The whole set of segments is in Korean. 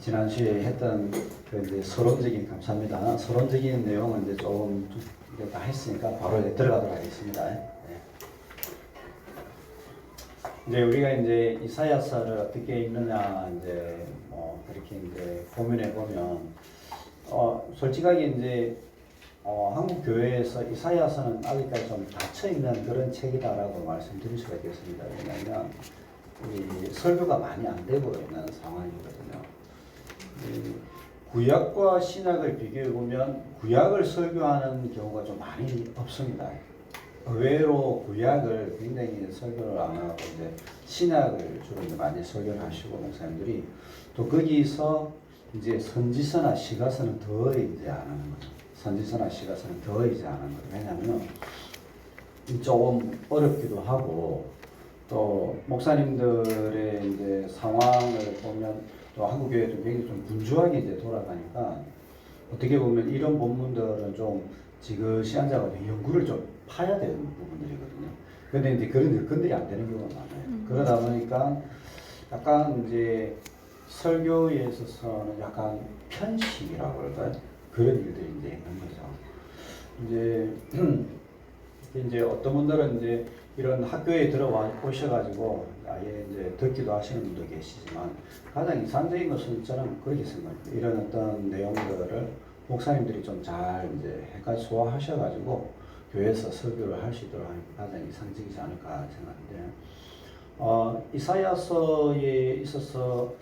지난 주에 했던 그 이제 서론적인 감사합니다. 서론적인 내용은 이제 조금 이제 다 했으니까 바로 이제 들어가도록 하겠습니다. 네. 이제 우리가 이제 이사야서를 어떻게 읽느냐 이제 뭐 그렇게 이제 고민해 보면 솔직하게 이제 한국 교회에서 이사야서는 아직까지 좀 닫혀 있는 그런 책이다라고 말씀드릴 수가 있겠습니다. 왜냐하면 이 설교가 많이 안 되고 있는 상황이거든요. 구약과 신약을 비교해 보면 구약을 설교하는 경우가 좀 많이 없습니다. 의외로 구약을 굉장히 설교를 안 하고 이제 신약을 주로 이제 많이 설교를 하시고 목사님들이 또 거기서 이제 선지서나 시가서는 더 이제 안 하는 거죠. 선지서나 시가서는 더 이제 안 하는 거죠. 왜냐하면 조금 어렵기도 하고 또 목사님들의 이제 상황을 보면 또 한국 교회도 굉장히 좀 분주하게 이제 돌아가니까 어떻게 보면 이런 본문들은 좀 지그시 앉아가지고 연구를 좀 파야 되는 부분들이거든요. 근데 이제 그런 일꾼들이 안 되는 경우가 많아요. 그러다 보니까 약간 이제 설교에 있어서는 약간 편식이라고 그럴까요? 그런 일들이 이제 있는 거죠. 이제 어떤 분들은 이제 이런 학교에 들어와 오셔가지고 아예 이제 듣기도 하시는 분도 계시지만 가장 이상적인 것은 저는 그렇게 생각합니다. 이런 어떤 내용들을 목사님들이 좀 잘 이제 해까지 소화하셔가지고 교회에서 설교를 할 수 있도록 하는 게 가장 이상적이지 않을까 생각하는데 이사야서에 있어서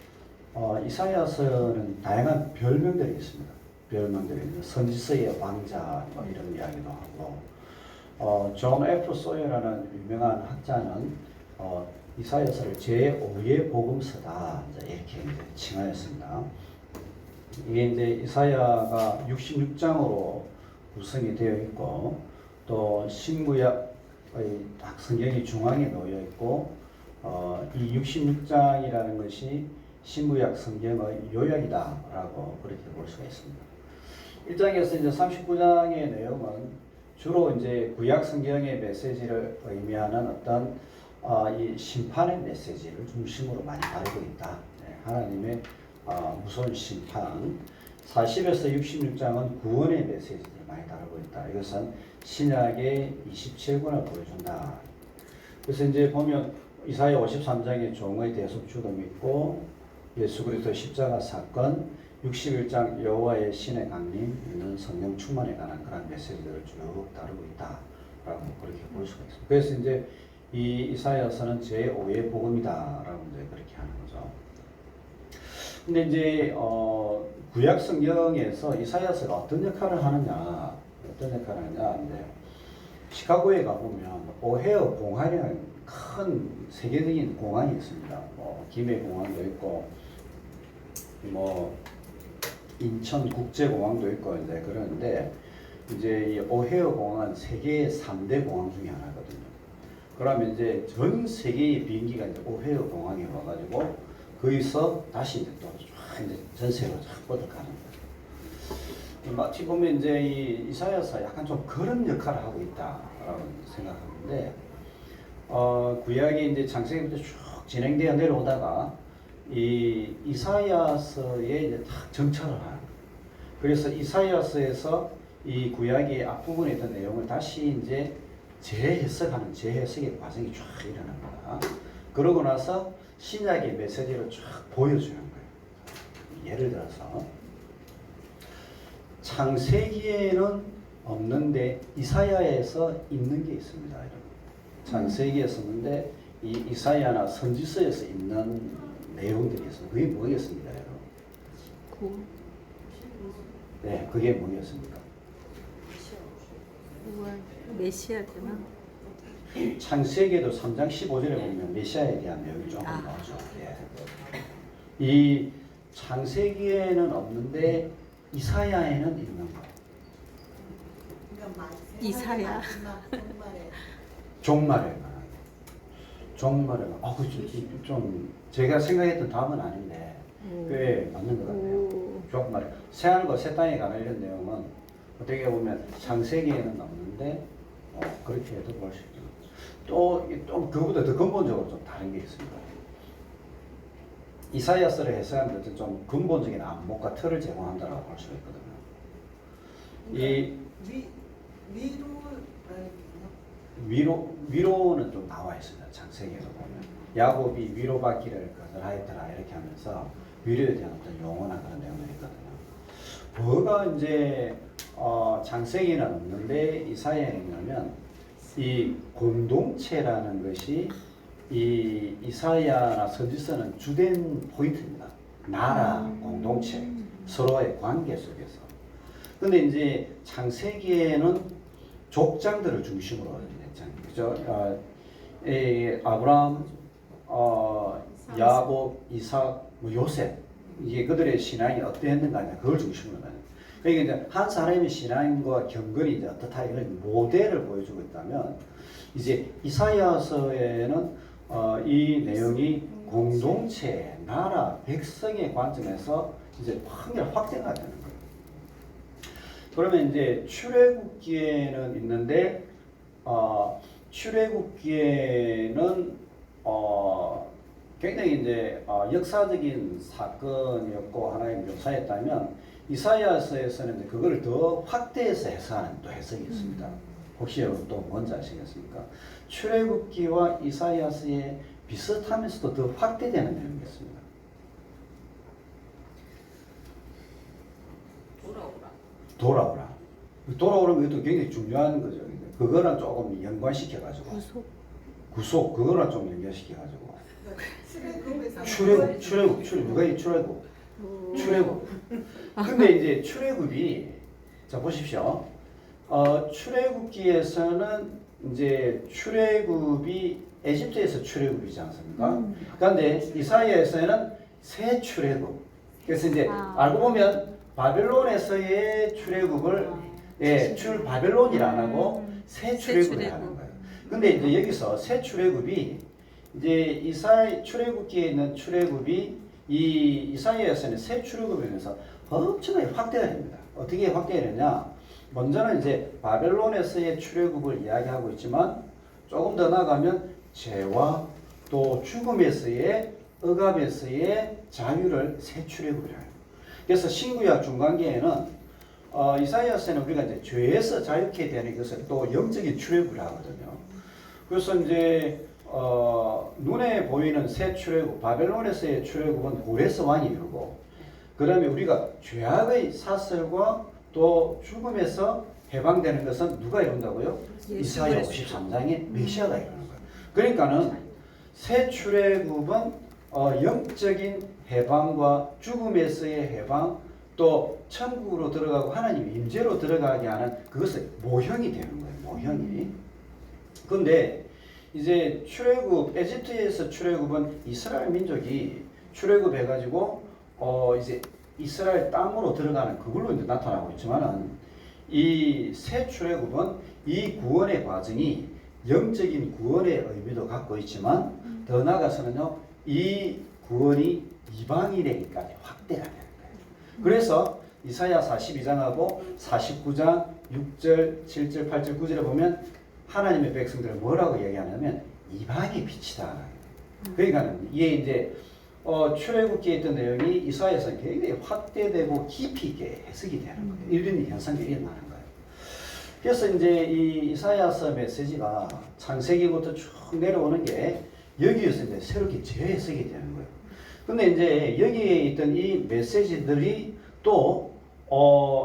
이사야서는 다양한 별명들이 있습니다. 별명들이 있는 선지서의 왕자 뭐 이런 이야기도 하고 존 F. 소여라는 유명한 학자는 이사야서를 제5의 복음서다 이렇게 이제 칭하였습니다. 이게 이제 이사야가 66장으로 구성이 되어 있고 또 신구약의 성경이 중앙에 놓여 있고 이 66장이라는 것이 신구약 성경의 요약이다라고 그렇게 볼 수가 있습니다. 1장에서 이제 39장의 내용은 주로 이제 구약 성경의 메시지를 의미하는 어떤 이 심판의 메시지를 중심으로 많이 다루고 있다. 네, 하나님의 무서운 심판. 40에서 66장은 구원의 메시지를 많이 다루고 있다. 이것은 신약의 27권을 보여준다. 그래서 이제 보면 이사야 53장에 종의 대속 죽음이 있고 예수 그리스도 십자가 사건, 61장 여호와의 신의 강림, 있는 성령 충만에 관한 그런 메시지들을 쭉 다루고 있다라고 그렇게 볼 수가 있습니다. 그래서 이제 이 이사야서는 제5의 복음이다라고 이제 그렇게 하는 거죠. 근데 이제 구약 성경에서 이사야서가 어떤 역할을 하느냐, 이제 시카고에 가보면 오헤어 공항이라는 큰 세계적인 공항이 있습니다. 뭐 김해 공항도 있고, 뭐 인천 국제공항도 있고 이제 그러는데 이제 이 오헤어 공항은 세계 3대 공항 중에 하나거든요. 그러면 이제 전 세계의 비행기가 이제 오헤어 공항에 와가지고 거기서 다시 이제 또 이제 전 세계로 쫙 뻗어가는 거예요. 마치 보면 이제 이 이사야서 약간 좀 그런 역할을 하고 있다라고 생각하는데 구약이 이제 창세기부터 쭉 진행되어 내려오다가 이 이사야서에 이제 딱 정착을 하는 거예요. 그래서 이사야서에서 이 구약의 앞부분에 있던 내용을 다시 이제 재해석의 과정이 쫙 일어나는 거야. 그러고 나서 신약의 메시지를 쫙 보여주는 거예요. 예를 들어서 창세기에는 없는데 이사야에서 있는 게 있습니다. 창세기에서 있는데 이 이사야나 선지서에서 있는 내용들이 있어요. 그게 뭐겠습니까, 여러분? 네, 그게 뭐겠습니까? 메시아구나. 창세기에도 3장 15절에 보면 메시아에 대한 내용이 조금 나오죠. 예. 이 창세기에는 없는데 이사야에는 있는 거. 이사야. 종말에 좀 제가 생각했던 답은 아닌데 꽤 맞는 것 같아요. 종말에 새하늘과 새 땅에 관한 이런 내용은 어떻게 보면 창세기에는 없는데 그렇게 해도 볼 수 있죠. 또 그거보다 더 근본적으로 좀 다른 게 있습니다. 이사야서를 해석하는 것은 좀 근본적인 안목과 틀을 제공한다고 볼 수가 있거든요. 이 위로는 좀 나와 있습니다. 창세기에도 보면 야곱이 위로받기를 거절하였더라 이렇게 하면서 위로에 대한 어떤 용어나 그런 내용들이 있거든요. 뭐가 이제 창세기는 없는데 이사야에 있냐면 이 공동체라는 것이 이 이사야나 선지서는 주된 포인트입니다. 나라, 공동체, 서로의 관계 속에서. 근데 이제 창세기에는 족장들을 중심으로 그죠? 아브라함, 야곱, 이삭, 뭐 요셉 이게 그들의 신앙이 어땠는가 그걸 중심으로 하는. 그러니까 이제 한 사람의 신앙과 경건이 이제 어떻다 이런 모델을 보여주고 있다면 이제 이사야서에는 이 내용이 공동체, 나라, 백성의 관점에서 이제 확대가 되는 거예요. 그러면 이제 출애굽기에는 있는데 출애굽기에는 굉장히 이제 역사적인 사건이었고 하나의 묘사였다면 이사야서에서는 이제 그거를 더 확대해서 해석하는 또 해석이 있습니다. 혹시 또 뭔지 아시겠습니까? 출애굽기와 이사야서에 비슷하면서도 더 확대되는 내용이 있습니다. 돌아오라는 것도 굉장히 중요한 거죠. 그거랑 조금 연관시켜가지고 구속 그거랑 좀 연결시켜가지고 출애굽 누가 이 출애굽 근데 이제 출애굽이 자 보십시오. 출애굽기에서는 이제 출애굽이 에집트에서 출애굽이지 않습니까? 그런데 이사야에서는 새 출애굽. 그래서 이제 알고 보면 바벨론에서의 출애굽을 바벨론이라 안 하고 새 출애굽을 하는 거예요. 근데 이제 여기서 새 출애굽이 이제 출애굽기에 있는 출애굽이 이 이사야에서는 새 출애굽이면서 엄청나게 확대가 됩니다. 어떻게 확대가 되냐? 먼저는 이제 바벨론에서의 출애굽을 이야기하고 있지만 조금 더 나아가면 죄와 또 죽음에서의 억압에서의 자유를 새 출애굽이라 해요. 그래서 신구약 중간기에는 이사야서는 우리가 이제 죄에서 자유케 되는 것을 또 영적인 출애굽을 하거든요. 그래서 이제 눈에 보이는 새 출애굽, 바벨론에서의 출애굽은 고레스 왕이 이루고, 그 다음에 우리가 죄악의 사슬과 또 죽음에서 해방되는 것은 누가 이룬다고요? 이사야 53장에 메시아가 이루는 거예요. 그러니까는 새 출애굽은 영적인 해방과 죽음에서의 해방, 또 천국으로 들어가고 하나님의 임재로 들어가게 하는 그것의 모형이 되는 거예요. 모형이. 그런데 이제 출애굽, 에집트에서 출애굽은 이스라엘 민족이 출애굽해가지고 이제 이스라엘 땅으로 들어가는 그걸로 이제 나타나고 있지만은 이 새 출애굽은 이 구원의 과정이 영적인 구원의 의미도 갖고 있지만 더 나아가서는요 이 구원이 이방인에게까지 확대가 되는 거예요. 그래서 이사야 42장하고 49장 6절, 7절, 8절, 9절에 보면 하나님의 백성들을 뭐라고 얘기하냐면 이방의 빛이다. 그러니까 이게 이제 출애굽기에 있던 내용이 이사야에서 굉장히 확대되고 깊이 있게 해석이 되는 거예요. 이런 현상이 일어나는 거예요. 그래서 이제 이 이사야서 메시지가 창세기부터 쭉 내려오는 게 여기에서 이제 새롭게 재해석이 되는 거예요. 근데 이제 여기에 있던 이 메시지들이 또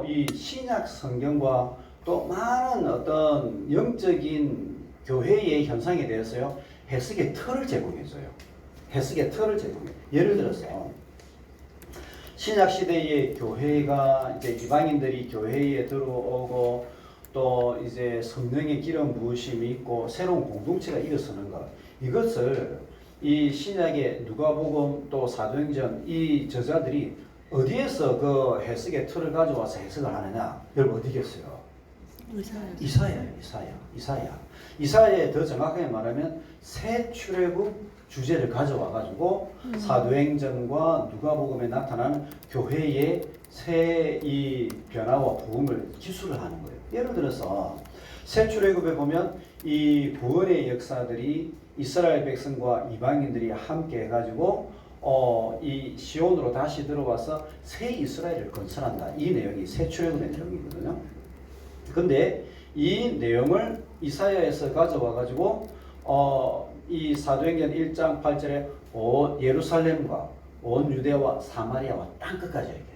이 신약 성경과 또 많은 어떤 영적인 교회의 현상에 대해서요 해석의 틀을 제공해줘요. 해석의 틀을 제공해요. 예를 들어서 신약 시대의 교회가 이제 이방인들이 교회에 들어오고 또 이제 성령의 기름 부으심이 있고 새로운 공동체가 일어서는 것, 이것을 이 신약의 누가복음 또 사도행전 이 저자들이 어디에서 그 해석의 틀을 가져와서 해석을 하느냐? 여러분 어디겠어요? 이사야에 더 정확하게 말하면 새 출애굽 주제를 가져와 가지고 사도행전과 누가복음에 나타나는 교회의 새 이 변화와 부흥을 기술을 하는 거예요. 예를 들어서 새 출애굽에 보면 이 구원의 역사들이 이스라엘 백성과 이방인들이 함께 해가지고 이 시온으로 다시 들어와서 새 이스라엘을 건설한다. 이 내용이 새 출애굽의 내용이거든요. 근데 이 내용을 이사야에서 가져와 가지고 이 사도행전 1장 8절에 예루살렘과 온 유대와 사마리아와 땅끝까지 얘기해요.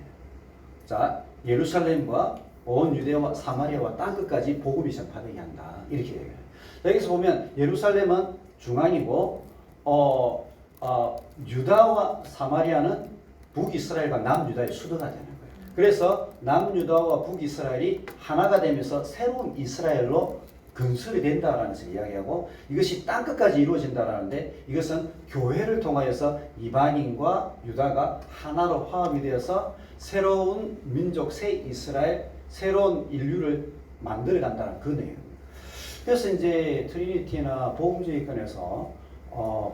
자, 예루살렘과 온 유대와 사마리아와 땅끝까지 복음이 전파되게 한다. 이렇게 얘기해요. 여기서 보면 예루살렘은 중앙이고 유다와 사마리아는 북이스라엘과 남유다의 수도가 되는 거예요. 그래서 남유다와 북이스라엘이 하나가 되면서 새로운 이스라엘로 건설이 된다라는 것을 이야기하고 이것이 땅끝까지 이루어진다라는데 이것은 교회를 통하여서 이방인과 유다가 하나로 화합이 되어서 새로운 민족, 새 이스라엘, 새로운 인류를 만들어간다는 그 내용입니다. 그래서 이제 트리니티나 복음주의권에서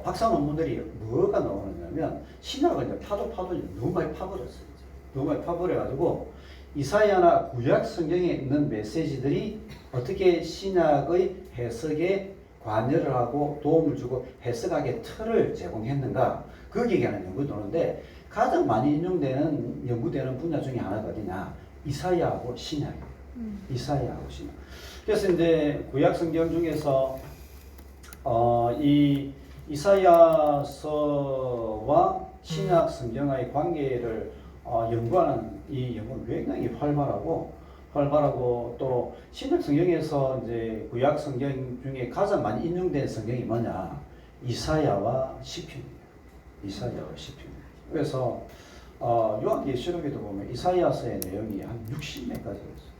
박사 논문들이 뭐가 나오느냐면 신약을 이제 파도 너무 많이 파버렸어요. 너무 많이 파버려가지고 이사야나 구약 성경에 있는 메시지들이 어떻게 신약의 해석에 관여를 하고 도움을 주고 해석하기에 틀을 제공했는가 거기에 관한 연구가 나오는데 가장 많이 인용되는 연구되는 분야 중에 하나가 어디냐 이사야하고 신약이에요. 이사야하고 신약. 그래서 이제 구약 성경 중에서 이 이사야서와 신약 성경의 관계를 연구하는 이 연구는 굉장히 활발하고 또 신약 성경에서 이제 구약 성경 중에 가장 많이 인용된 성경이 뭐냐 이사야와 시편입니다. 이사야와 시편. 그래서 요한계시록에도 보면 이사야서의 내용이 한 60몇 가지가 있어요.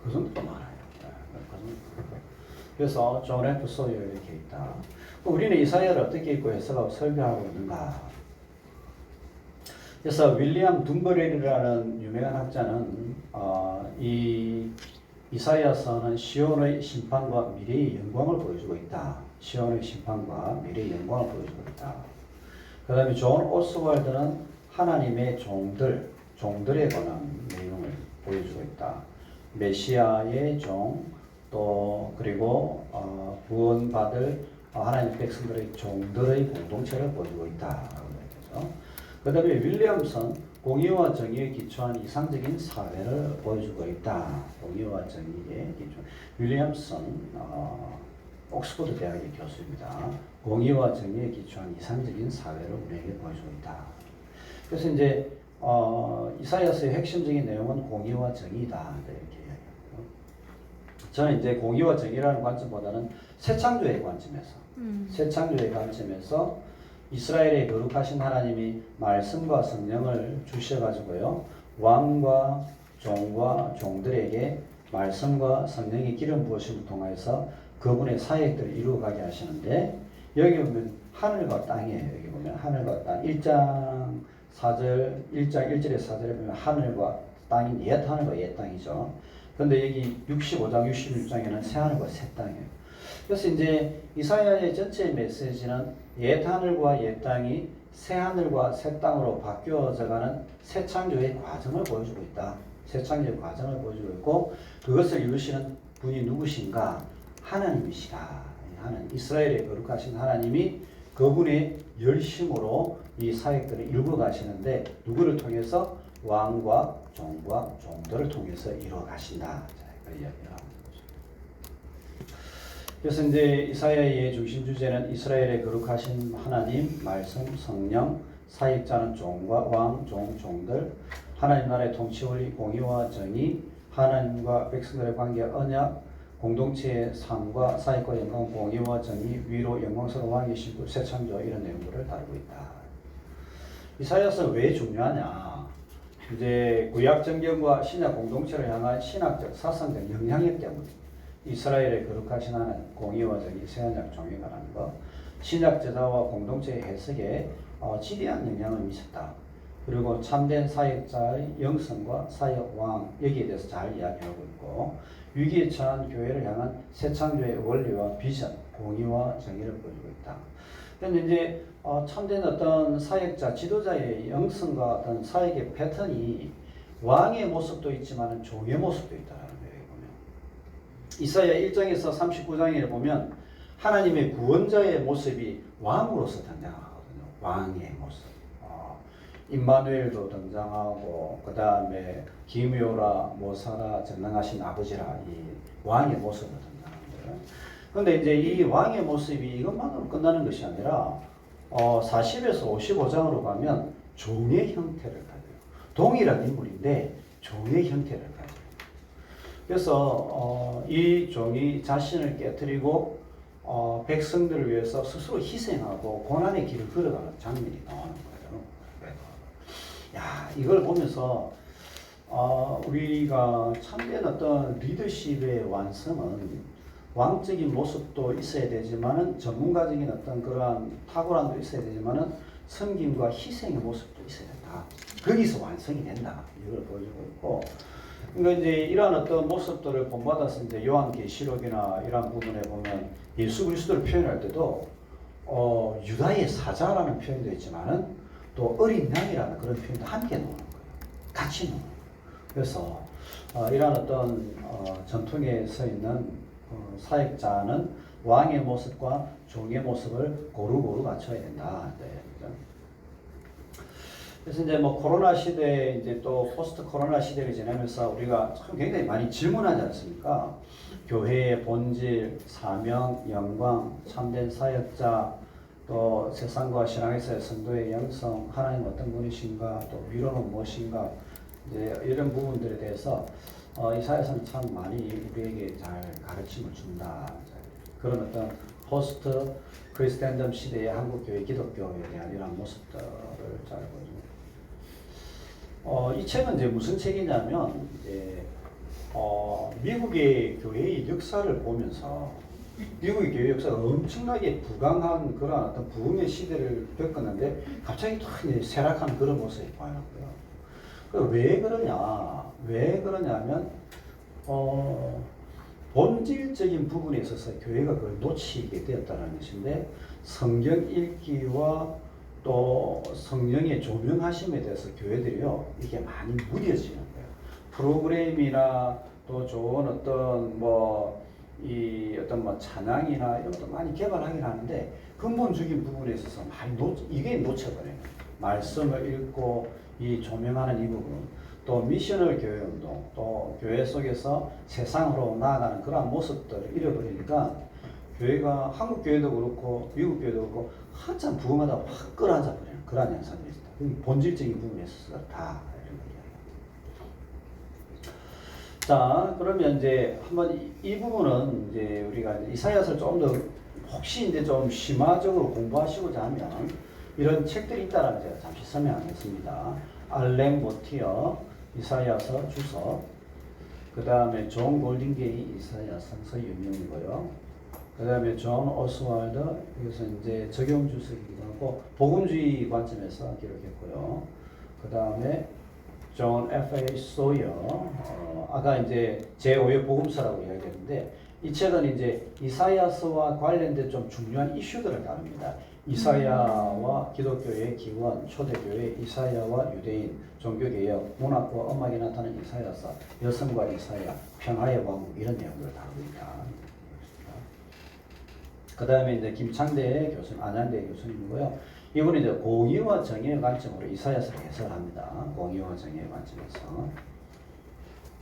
그 정도 많아요. 그래서 존 F. 소여 이렇게 있다. 우리는 이사야를 어떻게 읽고 해석하고 설명하고 있는가? 그래서 윌리엄 둠버렐이라는 유명한 학자는 이 이사야서는 시온의 심판과 미래의 영광을 보여주고 있다. 시온의 심판과 미래의 영광을 보여주고 있다. 그 다음에 존 오스월드는 하나님의 종들에 관한 내용을 보여주고 있다. 메시아의 종, 또 그리고 구원받을 하나님의 백성들의 종들의 공동체를 보여주고 있다라고 얘기하죠. 그 다음에 윌리엄슨 공의와 정의에 기초한 이상적인 사회를 보여주고 있다. 공의와 정의에 기초. 윌리엄슨 옥스퍼드 대학의 교수입니다. 공의와 정의에 기초한 이상적인 사회를 우리에게 보여주고 있다. 그래서 이제 이사야서의 핵심적인 내용은 공의와 정의다 이렇게 이야기하고 저는 이제 공의와 정의라는 관점보다는 새창조의 관점에서 이스라엘의 거룩하신 하나님이 말씀과 성령을 주셔가지고요 왕과 종과 종들에게 말씀과 성령의 기름 부으심을 통해서 그분의 사역들을 이루어가게 하시는데 여기 보면 하늘과 땅이에요. 여기 보면 하늘과 땅 1장 1절의 4절에 보면 하늘과 땅이 옛 하늘과 옛 땅이죠. 그런데 여기 65장 66장에는 새 하늘과 새 땅이에요. 그래서 이제 이사야의 전체 메시지는 옛 하늘과 옛 땅이 새 하늘과 새 땅으로 바뀌어져가는 새 창조의 과정을 보여주고 있다. 새 창조의 과정을 보여주고 있고 그것을 이루시는 분이 누구신가? 하나님이시다. 이스라엘의 거룩하신 하나님이 그분의 열심으로 이 사역들을 이루어 가시는데 누구를 통해서? 왕과 종과 종들을 통해서 이루어 가신다. 그래서 이제 이사야의 중심 주제는 이스라엘의 거룩하신 하나님, 말씀, 성령, 사역자는 종과 왕, 종들, 하나님 나라의 통치 원리, 공의와 정의, 하나님과 백성들의 관계, 언약, 공동체의 삶과 사역과 영광, 공의와 정의, 위로 영광스러운 왕의 신부, 새 창조 이런 내용들을 다루고 있다. 이사야서는 왜 중요하냐? 이제 구약 성경과 신약 공동체를 향한 신학적, 사상적 영향력 때문에 이스라엘의 거룩하신 하나님, 공의와 정의, 새 언약, 종에 관한 것, 신약 제자와 공동체의 해석에 지대한 영향을 미쳤다. 그리고 참된 사역자의 영성과 사역왕 여기에 대해서 잘 이야기하고 있고 위기에 처한 교회를 향한 새 창조의 원리와 비전, 공의와 정의를 보여주고 있다. 그런데 이제 참된 어떤 사역자, 지도자의 영성과 어떤 사역의 패턴이 왕의 모습도 있지만 종의 모습도 있다는 거예요. 보면 이사야 1장에서 39장에 보면 하나님의 구원자의 모습이 왕으로서 등장하거든요. 왕의 모습. 임마누엘도 등장하고 그 다음에 기묘라 모사라 전능하신 아버지라 이 왕의 모습으로 등장하는 거예요. 그런데 이제 이 왕의 모습이 이것만으로 끝나는 것이 아니라 40에서 55장으로 가면 종의 형태를 가져요. 동일한 인물인데 종의 형태를 가져요. 그래서 이 종이 자신을 깨뜨리고 백성들을 위해서 스스로 희생하고 고난의 길을 걸어가는 장면이 나오는 거예요. 야, 이걸 보면서 우리가 참된 어떤 리더십의 완성은 왕적인 모습도 있어야 되지만은 전문가적인 어떤 그러한 탁월함도 있어야 되지만은 섬김과 희생의 모습도 있어야 된다. 거기서 완성이 된다. 이걸 보여주고 있고, 그러니까 이제 이러한 어떤 모습들을 본받아서 이제 요한계시록이나 이러한 부분에 보면 예수 그리스도를 표현할 때도 유다의 사자라는 표현도 있지만은 또 어린 양이라는 그런 표현도 함께 나오는 거예요. 같이 나오는 거예요. 그래서 이러한 어떤 전통에 서 있는 사역자는 왕의 모습과 종의 모습을 고루고루 갖춰야 된다. 네. 그래서 이제 뭐 코로나 시대에 이제 또 포스트 코로나 시대를 지나면서 우리가 참 굉장히 많이 질문하지 않습니까? 교회의 본질, 사명, 영광, 참된 사역자, 또 세상과 신앙에서의 성도의 영성, 하나님 어떤 분이신가, 또 위로는 무엇인가, 이제 이런 부분들에 대해서 이사야서는 참 많이 우리에게 잘 가르침을 준다. 그런 어떤 포스트 크리스텐덤 시대의 한국교회 기독교에 대한 이런 모습들을 잘 보여줍니다. 이 책은 이제 무슨 책이냐면 이제 미국의 교회의 역사를 보면서 미국의 교회 역사가 엄청나게 부강한 그런 어떤 부흥의 시대를 겪었는데 갑자기 또 쇠락하는 그런 모습이 보여요. 왜 그러냐? 왜 그러냐면 본질적인 부분에 있어서 교회가 그걸 놓치게 되었다는 것인데 성경 읽기와 또 성령의 조명하심에 대해서 교회들이요 이게 많이 무뎌지는 거예요. 프로그램이나 또 좋은 어떤 어떤 찬양이나 이런 것도 많이 개발하긴 하는데 근본적인 부분에 있어서 많이 이게 놓쳐버려요. 말씀을 읽고 이 조명하는 이 부분, 또 미셔널 교회 운동, 또 교회 속에서 세상으로 나아가는 그러한 모습들을 잃어버리니까 교회가 한국 교회도 그렇고 미국 교회도 그렇고 한참 부흥하다가 확 끌어앉아 버리는 그러한 현상이 있습니다. 본질적인 부분에 있어서 다 이런 거예요. 자, 그러면 이제 한번 이 부분은 이제 우리가 이사야서를 좀 더 혹시 이제 좀 심화적으로 공부하시고자 하면 이런 책들이 있다라는 제가 잠시 설명하겠습니다. 알렌 모티어 이사야서 주석, 그 다음에 존 골딩게이 이사야서 유명이고요. 그 다음에 존 오스왈드, 여기서 이제 적용 주석이기도 하고 복음주의 관점에서 기록했고요. 그 다음에 존 F.A. 소여, 아까 이제 제5의 복음서라고 이야기했는데 이 책은 이제 이사야서와 관련된 좀 중요한 이슈들을 다룹니다. 이사야와 기독교의 기원, 초대교회, 이사야와 유대인, 종교개혁, 문학과 음악에 나타나는 이사야서, 여성과 이사야, 평화의 왕국 이런 내용들을 다룹니다. 그 다음에 이제 김창대 교수님, 안양대 교수님이고요. 이분은 이제 공의와 정의의 관점으로 이사야서를 해설합니다. 공의와 정의의 관점에서.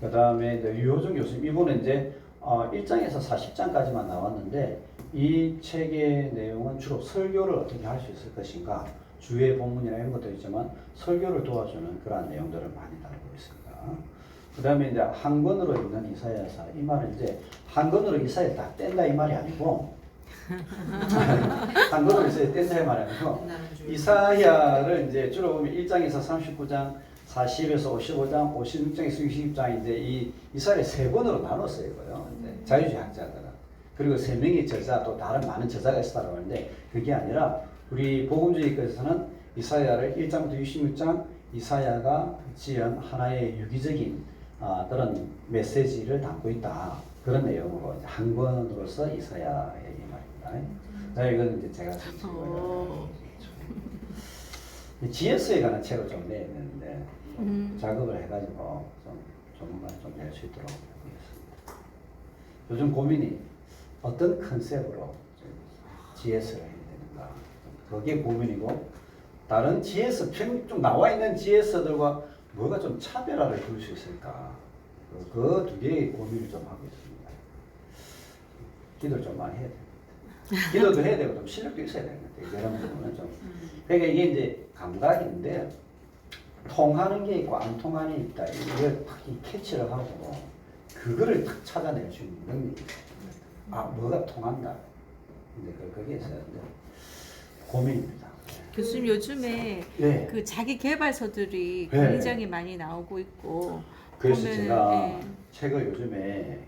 그 다음에 이제 유효정 교수님, 이분은 이제 1장에서 40장까지만 나왔는데 이 책의 내용은 주로 설교를 어떻게 할 수 있을 것인가, 주의 본문이나 이런 것도 있지만 설교를 도와주는 그러한 내용들을 많이 다루고 있습니다. 그 다음에 이제 한 권으로 읽는 이사야서, 이 말은 이제 한 권으로 이사야를 다 뗀다 이 말이 아니고 한 권으로 이사야를 뗀다 이 말이 아니고 이사야를 이제 주로 보면 1장에서 39장, 40에서 55장, 56장에서 60장 이제 이 이사야를 세 권으로 나눴어요. 이거요. 자유주의 학자들은. 그리고 세 명의 저자, 또 다른 많은 저자가 있었다고 하는데 그게 아니라 우리 복음주의께서는 이사야를 1장부터 66장 이사야가 지은 하나의 유기적인 그런 메시지를 담고 있다. 그런 내용으로 한 권으로서 이사야의 이 말입니다. 자, 이건 이제 제가 지금 GS에 관한 책을 좀 내는데 작업을 해가지고 좀 전문가 좀 낼 수 있도록 하겠습니다. 요즘 고민이 어떤 컨셉으로 GS를 해야 되는가, 그게 고민이고 다른 GS 좀 나와 있는 GS들과 뭐가 좀 차별화를 둘 수 있을까? 그 두 개의 고민을 좀 하고 있습니다. 기도를 좀 많이 해야 됩니다. 기도도 해야 되고 좀 실력도 있어야 되는데 이런 부분은 좀. 그러니까 이게 이제 감각인데 통하는 게 있고 안 통하는 게 있다. 이걸 딱 캐치를 하고 그거를 딱 찾아낼 수 있는 능력이 있습니다. 뭐가 통한다. 근데 그게 있어야 되는데 고민입니다. 교수님 요즘에 네. 그 자기 개발서들이 네. 굉장히 많이 나오고 있고 그래서 보면은, 제가 예. 책을 요즘에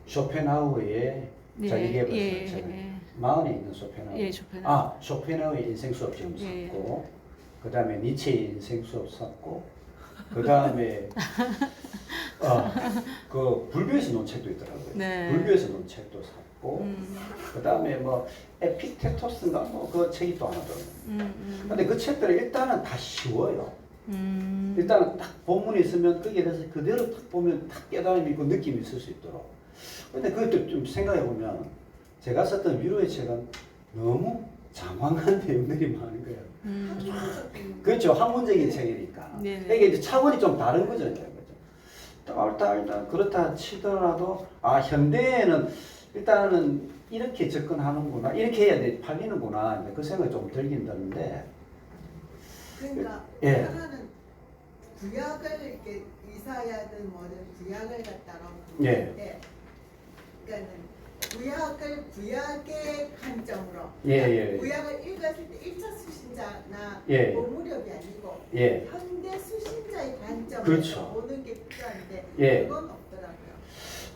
쇼펜하우어의 자기 개발서 책을 마흔에 있는 쇼펜하우어. 예, 쇼펜하우어. 쇼펜하우어의 인생 수업 지금 예. 샀고, 그 다음에 니체의 인생 수업 샀고, 그 다음에 그 불교에서 놓은 책도 있더라고요. 네. 불교에서 놓은 책도 샀고, 그 다음에 뭐 에피테토스인가 뭐 그 책이 또 하나 더요. 근데 그 책들은 일단은 다 쉬워요. 일단은 딱 본문이 있으면 거기에 대해서 그대로 딱 보면 딱 깨달음이 있고 느낌이 있을 수 있도록. 근데 그것도 좀 생각해 보면 제가 썼던 위로의 책은 너무 장황한 내용들이 많은 거예요. 그렇죠. 학문적인 책이니까. 네네. 이게 이제 차원이 좀 다른 거죠. 일단 그렇다 치더라도 현대에는 일단은 이렇게 접근하는구나, 이렇게 해야 돼 팔리는구나. 이제 그 생각이 좀 들긴 드는데. 그러니까 예. 하나는 구약을 이렇게 이사야든 뭐든 구약을 갖다가 예. 볼 때, 그러니까는 구약의 관점으로 예. 구약을 읽었을 때 1차 수신자나 예. 고무력이 아니고 예. 현대 수신자의 관점에서 그렇죠. 보는 게 필요한데 예. 그건 없더라고요.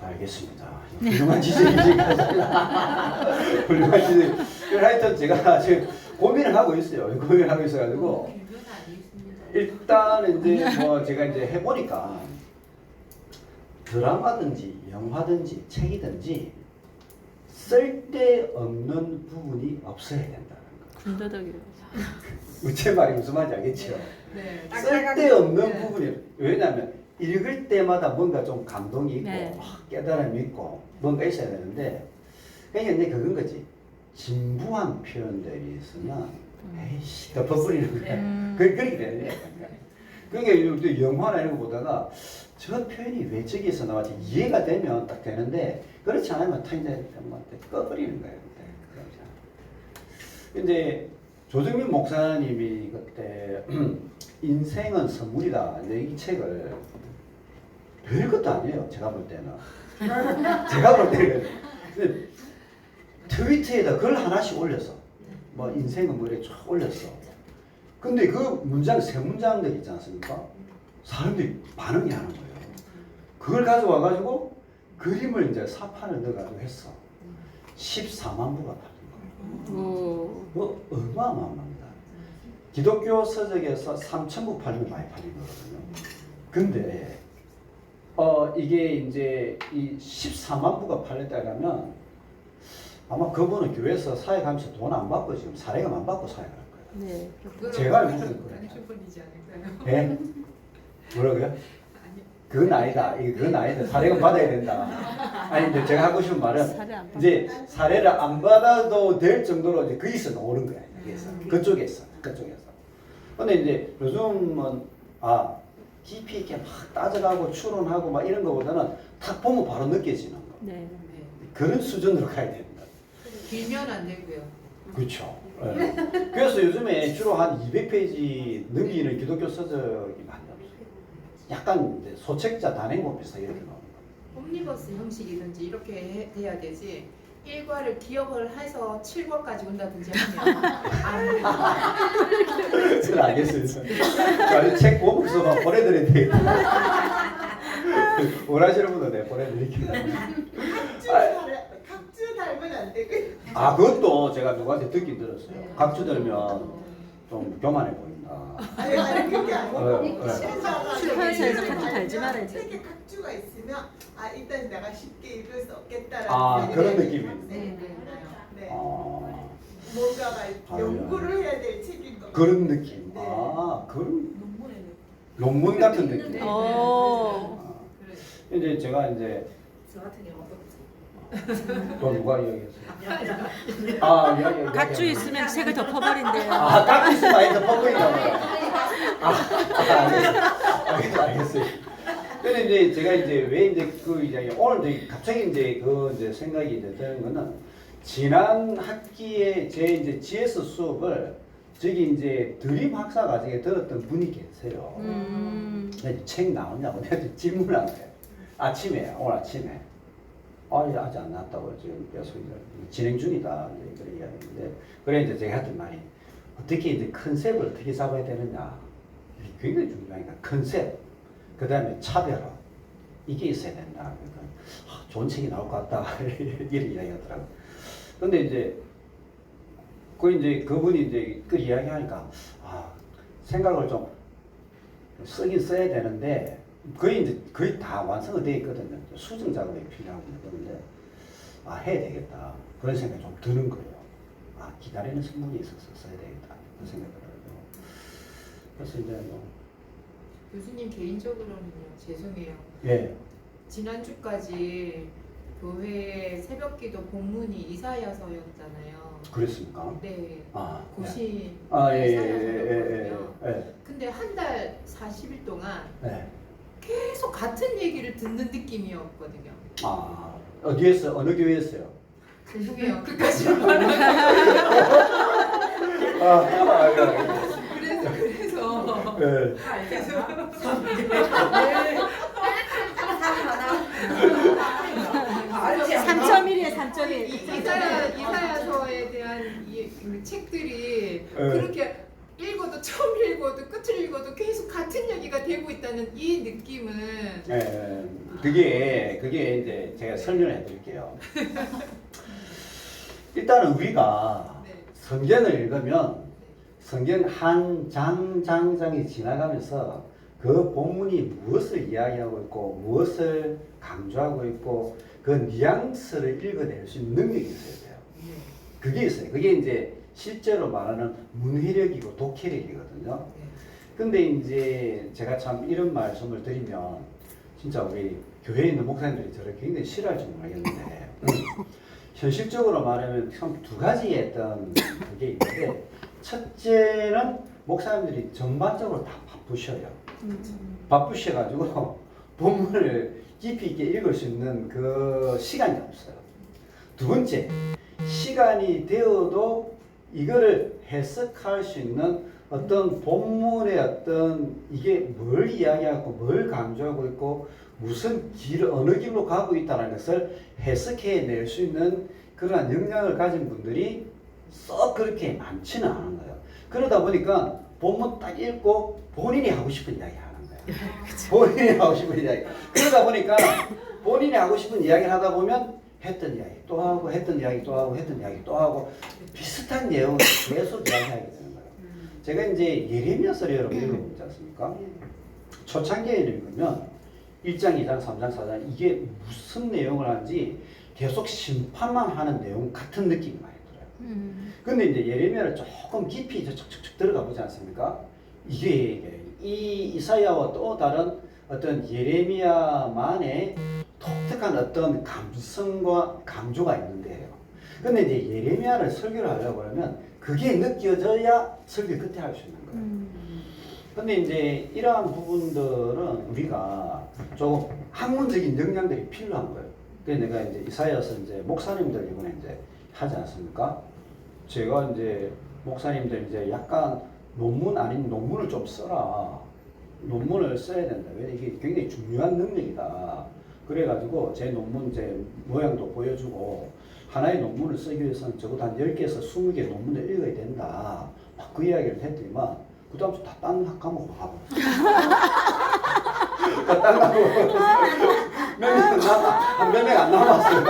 알겠습니다. 훌륭한 지적이니까. 훌륭한 지적. 하여튼 제가 지금 고민을 하고 있어요. 고민을 하고 있어가지고 일단 이제 뭐 제가 이제 해보니까 드라마든지 영화든지 책이든지 쓸데없는 부분이 없어야 된다는 거. 군더더기로. 제 말이 무슨 말인지 알겠죠? 네. 쓸데없는 부분이 왜냐하면 읽을 때마다 뭔가 좀 감동이 있고 네. 깨달음이 있고 뭔가 있어야 되는데 그러니까 이제 그건 거지. 진부한 표현들이 있으면 에이씨 덮어버리는 거야. 그렇게 되는 거야. 그러니까 영화나 이런 거 보다가 저 표현이 왜 저기서 나왔지 이해가 되면 딱 되는데 그렇지 않으면 타인한테 꺼버리는 거예요. 근데 조정민 목사님이 그때 인생은 선물이다. 근데 이 책을 별것도 아니에요. 제가 볼 때는. 제가 볼 때는. 근데 트위터에다 글 하나씩 올렸어. 뭐 인생은 뭐 이렇게 쫙 올렸어. 근데 그 문장, 세 문장들 있지 않습니까? 사람들이 반응이 하는 거예요. 그걸 가져와가지고 그림을 이제 사판을 넣어가지고 했어. 14만 부가 팔린 거예요. 오. 뭐 어마어마합니다. 기독교 서적에서 3,000부 팔리면 많이 팔린 거거든요. 근데 이게 이제 이 14만 부가 팔렸다 그러면 아마 그분은 교회에서 사역하면서 돈 안 받고 지금 사례금 안 받고 사역을 할 거예요. 네. 제가 알고 있는 거예요. 예? 뭐라고요? 그건 아니다. 그건 아니다. 사례금 받아야 된다. 아니, 근데 제가 하고 싶은 말은 사례 안 받- 이제 사례를 안 받아도 될 정도로 이제 거기서 나오는 거야. 그쪽에서. 근데 이제 요즘은 깊이 있게 막 따져가고 추론하고 막 이런 거보다는 딱 보면 바로 느껴지는 거. 네. 그런 수준으로 가야 됩니다. 길면 안 되고요. 그렇죠. 예. 그래서 요즘에 주로 한 200페이지 넘기는 기독교 서적이 많이 없어요. 약간 이제 소책자 단행본 비슷하게 이렇게 나오는 거예요. 옴니버스 형식이든지 이렇게 돼야 되지. 1과를 기억을 해서 7과까지 온다든지 하면 그건 알겠습니다. 저희 책 보복서만 보내드려야 되겠다. 원하시는 분은 네, 보내드릴게요. 각주 닮은 안 되고. 그것도 제가 누구한테 듣긴 들었어요. 각주 들면 좀 교만해 보인다. 아니 그게 아니고 출판사에서 각주 달지 말아야지. 책에 각주가 있으면 일단 내가 쉽게 읽을 수 없겠다라는 그런 느낌이 네. 네. 아, 뭔가가 연구를 해야 될 책인 것 그런 느낌. 네. 그런 논문 같은 느낌. 오. 이제 제가 이제 저 같은 경우 어떻게 또 누가 이야기했어요? 아, 이야기. 각주 있으면 책을 덮어버린대요. 아, 깍지 있으면 아예 덮어버린다고. 알겠어요. 근데 이제 제가 이제 왜 이제 그 이제 오늘 이제 갑자기 이제 그 이제 생각이 이제 드는 거는 지난 학기에 제 이제 GS 수업을 저기 이제 드림 학사 과정에 들었던 분이 계세요. 근데 책 나오냐고 내가 질문을 한 거예요. 아침에, 오늘 아침에. 아직 안 나왔다고 지금 계속 이제 진행 중이다. 이제 그런 이야기인데. 그래 이제 제가 했던 말이 어떻게 이제 컨셉을 어떻게 잡아야 되느냐. 이게 굉장히 중요하니까 컨셉. 그 다음에 차별화. 이게 있어야 된다. 그러니까 좋은 책이 나올 것 같다. 이런 이야기 하더라고요. 근데 이제 그분이 이제 그 이야기 하니까 생각을 좀 쓰긴 써야 되는데 거의 다 완성이 되어 있거든요. 수정 작업이 필요하고 그런데 해야 되겠다. 그런 생각이 좀 드는 거예요. 기다리는 성분이 있어서 써야 되겠다. 그런 생각을 하고. 그래서 이제 뭐 교수님 개인적으로는요. 죄송해요. 예. 지난주까지 교회 새벽기도 본문이 이사야서였잖아요. 그랬습니까? 네. 고시. 고신 예. 근데 한 달 40일 동안 예. 계속 같은 얘기를 듣는 느낌이었거든요. 어디에서 어느 교회였어요? 죄송해요. 그까지는 말하고. 그래서 예. 네. 3.1이에요, 3.1. 이사야서에 대한 이 책들이 그렇게 읽어도 처음 읽어도 끝을 읽어도 계속 같은 얘기가 되고 있다는 이 느낌은 그게 이제 제가 설명을 해드릴게요. 일단은 우리가 네. 성경을 읽으면 성경 한 장장이 지나가면서 그 본문이 무엇을 이야기하고 있고 무엇을 강조하고 있고 그 뉘앙스를 읽어낼 수 있는 능력이 있어야 돼요. 그게 있어요. 그게 이제 실제로 말하는 문해력이고 독해력이거든요. 근데 이제 제가 참 이런 말씀을 드리면 진짜 우리 교회에 있는 목사님들이 저를 굉장히 싫어할지 모르겠는데 현실적으로 말하면 참 두 가지의 어떤 그게 있는데 첫째는 목사님들이 전반적으로 다 바쁘셔요. 바쁘셔가지고 본문을 깊이 있게 읽을 수 있는 그 시간이 없어요. 두 번째, 시간이 되어도 이거를 해석할 수 있는 어떤 본문의 어떤 이게 뭘 이야기하고 뭘 강조하고 있고 무슨 길을 어느 길로 가고 있다는 것을 해석해낼 수 있는 그러한 역량을 가진 분들이 썩 그렇게 많지는 않은 거예요. 그러다 보니까 본문 딱 읽고 본인이 하고 싶은 이야기 하는 거예요. 본인이 하고 싶은 이야기. 그러다 보니까 본인이 하고 싶은 이야기를 하다 보면 했던 이야기 또 하고 했던 이야기 또 하고 했던 이야기 또 하고 비슷한 내용을 계속 이야기하게 되는 거예요. 제가 이제 예레미야서를 여러분 읽어보지 않습니까? 초창기에 읽으면 1장, 2장, 3장, 4장 이게 무슨 내용을 하는지 계속 심판만 하는 내용 같은 느낌이 많이 들어요. 근데 이제 예레미야를 조금 깊이 척척척 들어가 보지 않습니까? 이게 이 이사야와 또 다른 어떤 예레미야만의 독특한 어떤 감성과 강조가 있는데요. 근데 이제 예레미야를 설교를 하려고 하면 그게 느껴져야 설교 끝에 할 수 있는 거예요. 근데 이제 이러한 부분들은 우리가 조금 학문적인 역량들이 필요한 거예요. 그래서 내가 이제 이사야서 이제 목사님들 이번에 이제 하지 않습니까? 제가 이제 목사님들 이제 약간 논문 아닌 논문을 좀 써라. 논문을 써야 된다. 왜 이게 굉장히 중요한 능력이다. 그래가지고 제 논문 제 모양도 보여주고 하나의 논문을 쓰기 위해서는 적어도 한 10개에서 20개 논문을 읽어야 된다. 막 그 이야기를 했더니만 그 다음 주 다 딴 과목으로 가버렸어요. 딴 과목으로 몇 명 안 남았어요.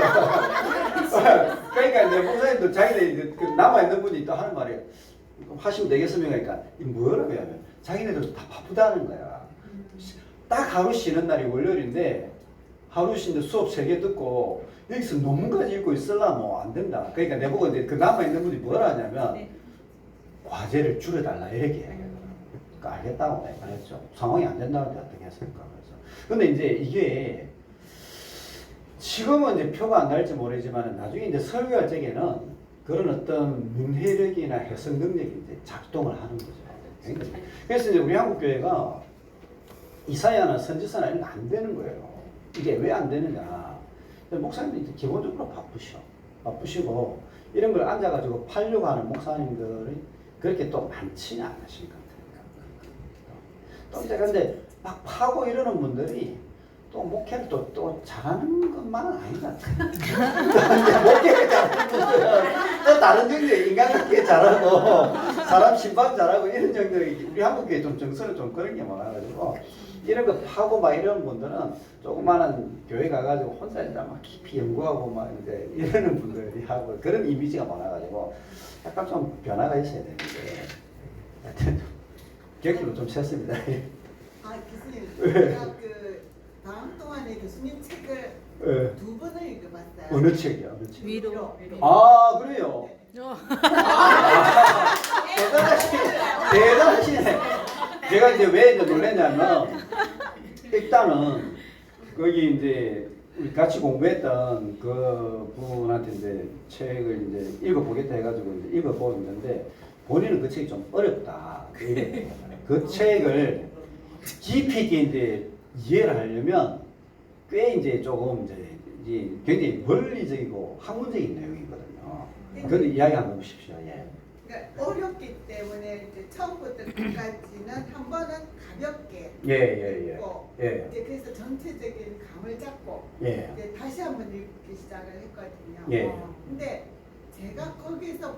그러니까 이제 목사님도 자기네 남아있는 분이 또 하는 말이에요. 하시면 되겠습니까? 그러니까 이 뭐라고 하면 자기네들도 다 바쁘다는 거야. 딱 하루 쉬는 날이 월요일인데 하루 쉬는데 수업 3개 듣고 여기서 논문까지 읽고 있으려면 뭐 안 된다. 그러니까 내보고 이제 그 남아있는 분이 뭐라 하냐면 과제를 줄여달라 이렇게 얘기하더라고요. 그러니까 알겠다고 내가 그랬죠. 상황이 안 된다는데 어떻게 했을까. 그래서. 근데 이제 이게 지금은 이제 표가 안 날지 모르지만 나중에 이제 설교할 적에는 그런 어떤 문해력이나 해석 능력이 이제 작동을 하는 거죠. 그래서 이제 우리 한국 교회가 이사야나 선지서나 이런 거 안 되는 거예요. 이게 왜 안 되느냐? 목사님들이 이제 기본적으로 바쁘시고 이런 걸 앉아가지고 팔려고 하는 목사님들이 그렇게 또 많지는 않으신 것 같아요. 또 이제 근데 막 파고 이러는 분들이 또 목회를 또 잘하는 것만은 아닌 것 같아요. 목회를 잘하는 분들은 또 다른 정도의 인간관계 잘하고 사람 신방 잘하고 이런 정도의 우리 한국교회 좀 정서는 좀 그런 게 많아가지고 이런 거 파고 막 이런 분들은 조그마한 교회 가가지고 혼자 이제 막 깊이 연구하고 막 이제 이러는 분들이 하고 그런 이미지가 많아가지고 약간 좀 변화가 있어야 되는데 하여튼 격기로 좀 셌습니다. 아 교수님, 제가 그 다음 동안에 교수님 책을 네. 2번을 읽어봤어요. 어느 책이요? 어느 책? 위로. 아 그래요? 어. 대단하시네. 제가 이제 왜 이제 놀랐냐면 일단은 거기 이제 우리 같이 공부했던 그 분한테 이제 책을 이제 읽어보겠다 해가지고 이제 읽어보는데 본인은 그 책이 좀 어렵다. 그 책을 깊이 있게 이제 이해를 하려면 꽤 이제 조금 이제 굉장히 원리적이고 학문적인 내용이거든요. 그건 이야기 한번 해보십시오. 예. 그러니까 어렵기 때문에 이제 처음부터 끝까지는 한 번은 가볍게 예. 읽고 예. 이제 그래서 전체적인 감을 잡고 예. 이제 다시 한번 읽기 시작을 했거든요. 예. 근데 제가 거기서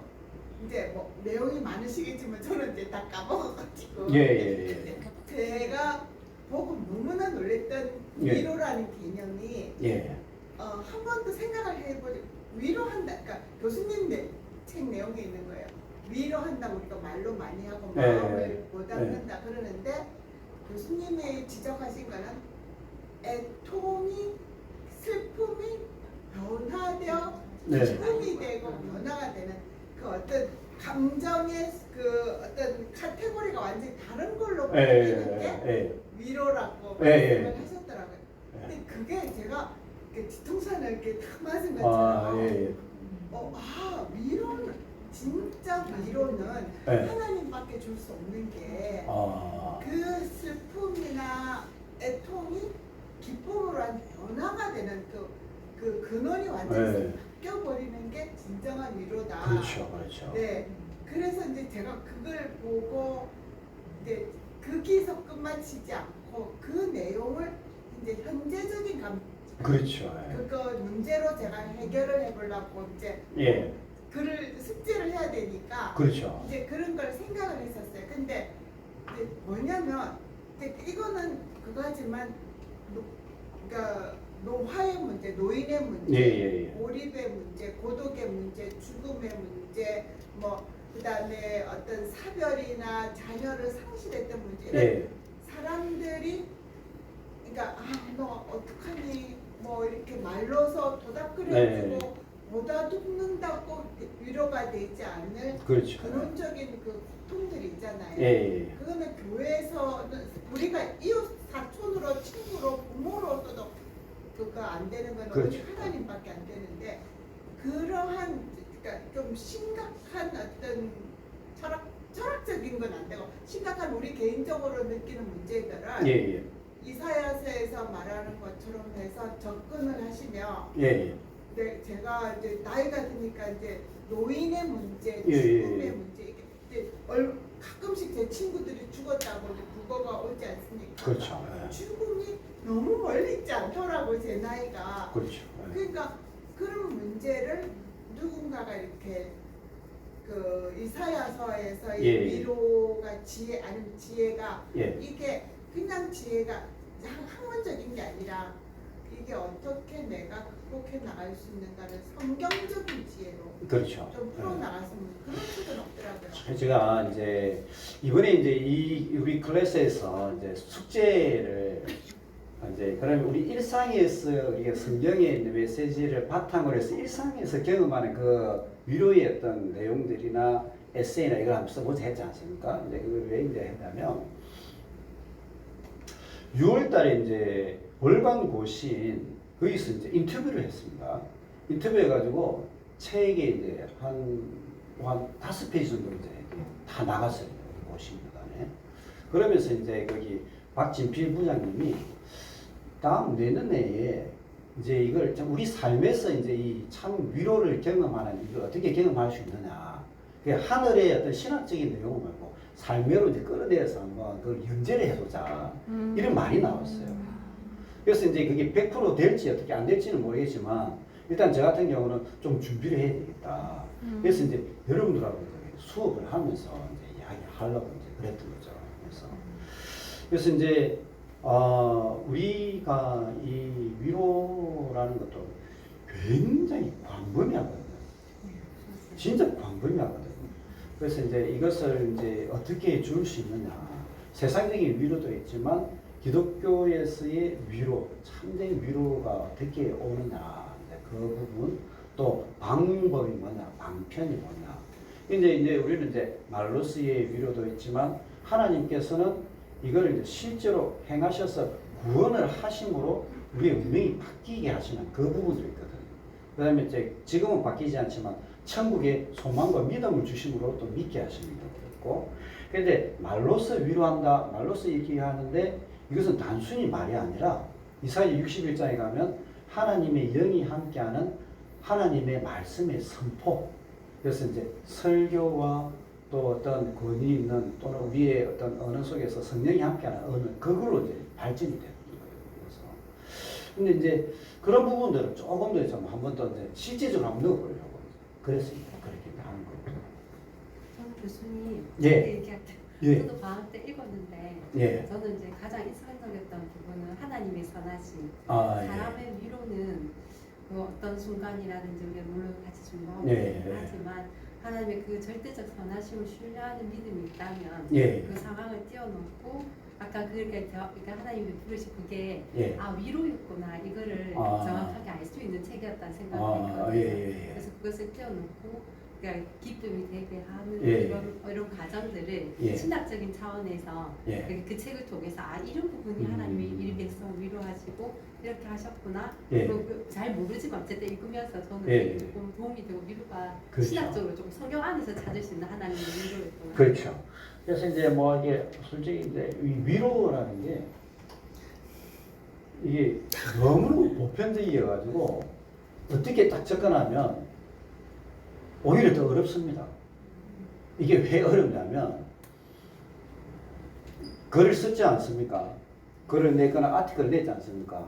이제 뭐 내용이 많으시겠지만 저는 이제 다 까먹어가지고 예. 제가 보고 너무나 놀랬던 예. 위로라는 개념이 예. 한 번도 생각을 해보지 위로한다. 그러니까 교수님 책 내용에 있는 거예요. 위로한다고 우리가 말로 많이 하고 예. 마음을 보답한다 그러는데 교수님이 지적하신 거는 애통이 슬픔이 변화되어 네. 기쁨이 되고 변화가 되는 그 어떤 감정의 그 어떤 카테고리가 완전히 다른 걸로 바뀌는 게 위로라고 말씀을 하셨더라고요. 근데 그게 제가 이렇게 뒤통수에 이렇게 탁 맞은 것처럼 위로는 진짜 위로는 하나님밖에 줄 수 없는 게 그 슬픔이나 애통이 기쁨으로 한 변화가 되는 그 근원이 완전히 바뀌어버리는 게 진정한 위로다. 그렇죠. 네. 그래서 이제 제가 그걸 보고 이제 거기서 끝마치지 않고 그 내용을 이제 현재적인 그렇죠. 그거 문제로 제가 해결을 해보려고 이제 글을 숙제를 해야 되니까 그렇죠. 이제 그런 걸 생각을 했었어요. 근데 이제 뭐냐면 이제 이거는 그거지만 그러니까 노화의 문제, 노인의 문제, 고립의 문제, 고독의 문제, 죽음의 문제, 뭐 그다음에 어떤 사별이나 자녀를 상실했던 문제 이런 사람들이 그러니까 너 어떡하니 뭐 이렇게 말로서 도닥거려주고 보다 돕는다고 위로가 되지 않을 그렇죠. 근원적인 그 고통들이 있잖아요. 그거는 교회에서는 우리가 이웃 사촌으로 친구로 부모로서도 그거 안 되는 건 그렇죠. 오직 하나님밖에 안 되는데 그러한 그러니까 좀 심각한 어떤 철학적인 건 안 되고 심각한 우리 개인적으로 느끼는 문제들을 이사야서에서 말하는 것처럼 해서 접근을 하시며 네, 제가 이제 나이가 드니까 이제 노인의 문제, 죽음의 문제 이제 가끔씩 제 친구들이 죽었다고 이제 국어가 오지 않습니까? 그렇죠. 죽음이 너무 멀리 있지 않더라고 제 나이가. 그렇죠. 그러니까 그런 문제를 누군가가 이렇게 그 이사야서에서의 위로가 지혜 아니면 지혜가 이게 그냥 지혜가 학문적인 게 아니라 이게 어떻게 내가 극복해 나갈 수 있는가를 성경적인 지혜로 좀 풀어 나갔으면 그런 책은 없더라고요. 제가 이제 이번에 이제 이 우리 클래스에서 이제 숙제를 이제 그러면 우리 일상에서 우리가 성경의 메시지를 바탕으로 해서 일상에서 경험하는 그 위로의 어떤 내용들이나 에세이나 이걸 한번 써보자 했지 않습니까? 이제 그걸 왜 이제 했냐면 6월달에 이제 월광고신 거기서 이제 인터뷰를 했습니다. 인터뷰해가지고 책에 이제 한 5페이지 정도 이제 다 나갔어요. 보시면은. 그러면서 이제 거기 박진필 부장님이 다음 내년에 이제 이걸 참 우리 삶에서 이제 이 참 위로를 경험하는 이걸 어떻게 경험할 수 있느냐. 하늘의 어떤 신학적인 내용을 말고 삶으로 이제 끌어내려서 한번 그걸 연재를 해보자. 이런 말이 나왔어요. 그래서 이제 그게 100% 될지 어떻게 안 될지는 모르겠지만 일단 저 같은 경우는 좀 준비를 해야 되겠다. 그래서 이제 여러분들하고 수업을 하면서 이제 이야기하려고 이제 그랬던 거죠. 그래서 이제 우리가 이 위로라는 것도 굉장히 광범위하거든요. 진짜 광범위하거든요. 그래서 이제 이것을 이제 어떻게 줄 수 있느냐. 세상적인 위로도 있지만 기독교에서의 위로, 참된 위로가 어떻게 오느냐. 그 부분 또 방법이 뭐냐, 방편이 뭐냐. 이제 우리는 이제 말로서의 위로도 있지만 하나님께서는 이걸 이제 실제로 행하셔서 구원을 하심으로 우리의 운명이 바뀌게 하시는 그 부분도 있거든요. 그다음에 이제 지금은 바뀌지 않지만 천국의 소망과 믿음을 주심으로 또 믿게 하시는 것도 있고. 그런데 말로서 위로한다, 말로서 얘기하는데 이것은 단순히 말이 아니라 이사야 61장에 가면 하나님의 영이 함께하는 하나님의 말씀의 선포. 그래서 이제 설교와 또 어떤 권위 있는 또는 우리의 어떤 언어 속에서 성령이 함께하는 언어, 그걸로 이제 발전이 되는 거예요. 그래서 근데 이제 그런 부분들은 조금 더 좀 한 번 더 이제 실제적으로 한번 넣어보려고 그랬습니다. 그렇게 하는 거죠. 저는 교수님 예. 얘기할 때 예. 저도 방학 때 읽었는데 예. 저는 이제 가장 인상적이었던 부분은 하나님의 선하심. 아, 사람의 위로는 그 어떤 순간이라든지 우리가 물론 같이 중요하고 예. 하지만 하나님의 그 절대적 선하심을 신뢰하는 믿음이 있다면 예. 그 상황을 띄워놓고 아까 그러니까 하나님이 부르신 그게 예. 위로였구나 이거를 아. 정확하게 알 수 있는 책이었다는 생각이 아, 들거든요. 예. 그래서 그것을 띄워놓고 그러니까 기쁨이 되게 하는 예. 이런 과정들을 예. 신학적인 차원에서 예. 그 책을 통해서 이런 부분이 하나님이 이 백성을 위로하시고 이렇게 하셨구나. 예. 잘 모르지만 어쨌든 읽으면서 저는 예. 조금 도움이 되고 위로가 그렇죠. 신학적으로 좀 성경 안에서 찾을 수 있는 하나님의 위로였구나. 그렇죠. 그래서 이제 뭐 이게 솔직히 이제 이 위로라는 게 이게 너무 보편적이어가지고 어떻게 딱 접근하면 오히려 더 어렵습니다. 이게 왜 어렵냐면 글을 쓰지 않습니까? 글을 내거나 아티클을 내지 않습니까?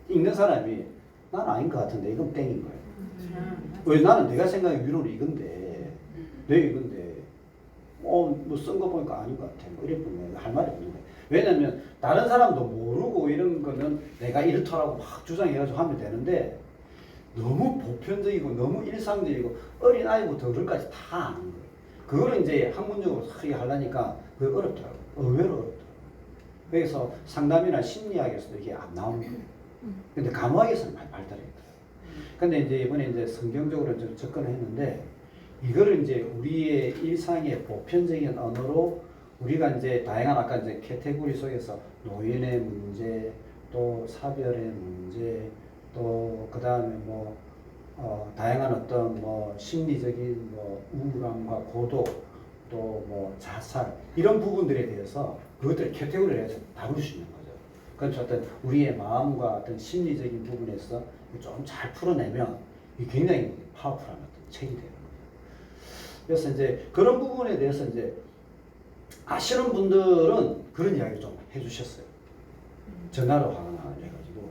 읽는 사람이 난 아닌 것 같은데 이건 땡인 거예요. 왜 나는 내가 생각하는 위로는 이건데 내 이건데 뭐 쓴 거 보니까 아닌 것 같아. 뭐 이랬더니 할 말이 없는 거예요. 왜냐면 다른 사람도 모르고 이런 거는 내가 이렇더라고 막 주장해가지고 하면 되는데 너무 보편적이고 너무 일상적이고 어린 아이부터 어른까지 다 아는 거예요. 그거를 이제 학문적으로 하게 하려니까 그게 어렵더라고요. 의외로 어렵더라고요. 그래서 상담이나 심리학에서도 이게 안 나오는 거예요. 근데 감화학에서는 많이 발달했더라고요. 근데 이제 이번에 이제 성경적으로 좀 접근을 했는데 이거를 이제 우리의 일상의 보편적인 언어로 우리가 이제 다양한 아까 이제 캐테고리 속에서 노인의 문제, 또 사별의 문제, 또 그 다음에 뭐 다양한 어떤 뭐 심리적인 뭐 우울함과 고독, 또 뭐 자살 이런 부분들에 대해서 그것들을 캐테고리를 해서 다룰 수 있는 거죠. 그래서 어떤 우리의 마음과 어떤 심리적인 부분에서 좀 잘 풀어내면 이 굉장히 파워풀한 어떤 책이 돼요. 그래서 이제 그런 부분에 대해서 이제 아시는 분들은 그런 이야기를 좀 해주셨어요. 전화로 하거나 해가지고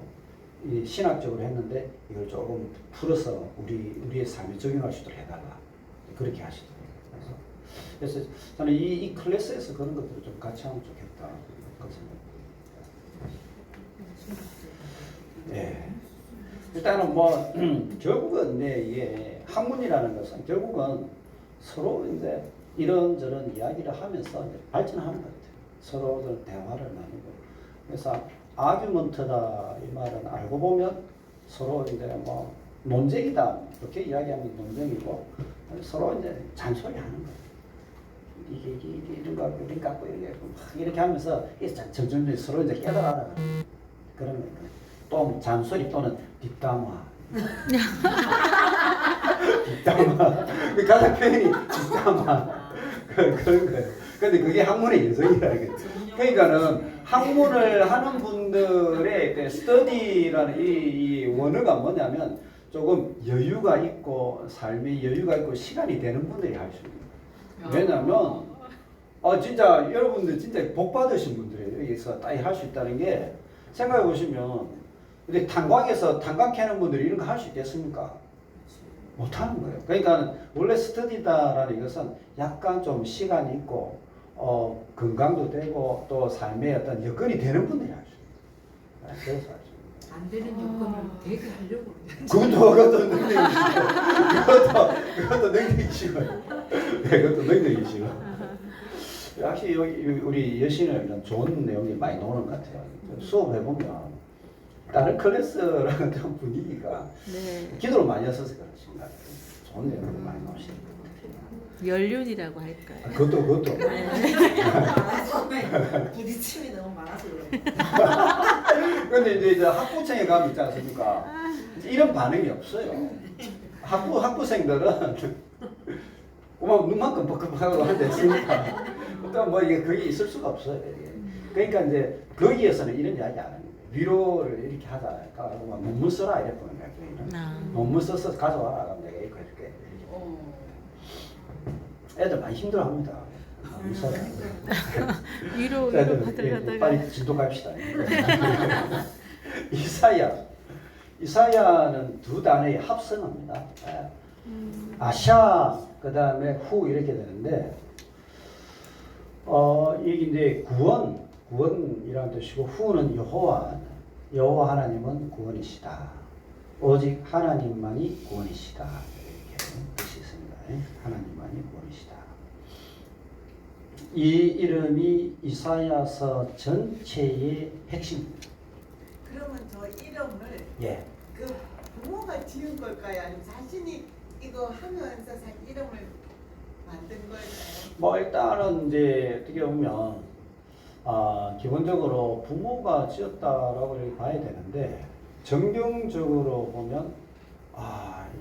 이 신학적으로 했는데 이걸 조금 풀어서 우리의 삶에 적용할 수 있도록 해달라 그렇게 하시더라고요. 그래서 저는 이 클래스에서 그런 것들을 좀 같이 하면 좋겠다 그런 생각입니다. 예. 일단은 뭐 결국은 이게 학문이라는 것은 결국은 서로 이제 이런저런 이야기를 하면서 이제 발전하는 것 같아요. 서로 대화를 나누고. 그래서 아규먼트다 이 말은 알고 보면 서로 이제 뭐 논쟁이다 이렇게 이야기하면 논쟁이고 서로 이제 잔소리하는 거예요. 이게 이런 거 같고 이런 거 같고 이렇게 하면서 점점 서로 이제 깨달아라 그런 거예요. 또 잔소리 또는 뒷담화. 뒷담화. 그 가장 표현이 뒷담화. 그런 거예요. 근데 그게 학문의 여성이라는 거죠. 그러니까는 학문을 하는 분들의 그 스터디라는 이 원어가 뭐냐면 조금 여유가 있고 삶의 여유가 있고 시간이 되는 분들이 할 수 있는 거예요. 왜냐하면 진짜 여러분들 진짜 복 받으신 분들이에요. 여기서 딱 할 수 있다는 게 생각해 보시면 근데 탄광에서 탄광 캐는 분들이 이런 거 할 수 있겠습니까? 못하는 거예요. 그러니까 원래 스터디다라는 것은 약간 좀 시간이 있고 건강도 되고 또 삶의 어떤 여건이 되는 분들이 할 수 있어요. 그래서 할 수 있어요. 안 되는 여건을 되게 하려고 그것도 능력이시고 그것도 능력이시고 그것도 능력이시고 확실히 여기 우리 여신은 좋은 내용이 많이 나오는 것 같아요. 수업 해보면 다른 클래스랑은 좀 분위기가 네. 기도를 많이 하셔서 그렇지 좋은 내용이 많이 나오시는 것 같아요. 연륜이라고 할까요? 그것도 부딪힘이 너무 많아서 그래요. 근데 이제 학부청에 가면 있지 않습니까? 이런 반응이 없어요. 학부생들은 막 눈만 끔뻑끔뻑하고 한데 있으니까 또 뭐 이게 그게 있을 수가 없어요. 이게. 그러니까 이제 거기에서는 이런 이야기 안 합니다. 위로를 이렇게 하자. 막 논문 써라 이래 보는 거예요. 논문 써서 가져와라. 그럼 내가 이렇게. 애들 많이 힘들어합니다. 논문 써라. 위로 받으려다가 빨리 진도 갑시다. 이사야는 두 단어의 합성어입니다. 아샤 그다음에 후 이렇게 되는데 이게 이제 구원이라는 뜻이고 후는 여호와 하나님은 구원이시다. 오직 하나님만이 구원이시다. 이렇게 뜻이 있습니다. 하나님만이 구원이시다. 이 이름이 이사야서 전체의 핵심입니다. 그러면 저 이름을 예. 그 부모가 지은 걸까요? 아니면 자신이 이거 하면서 이름을 만든 걸까요? 뭐 일단은 이제 어떻게 보면 기본적으로 부모가 지었다라고 이렇게 봐야 되는데 정경적으로 보면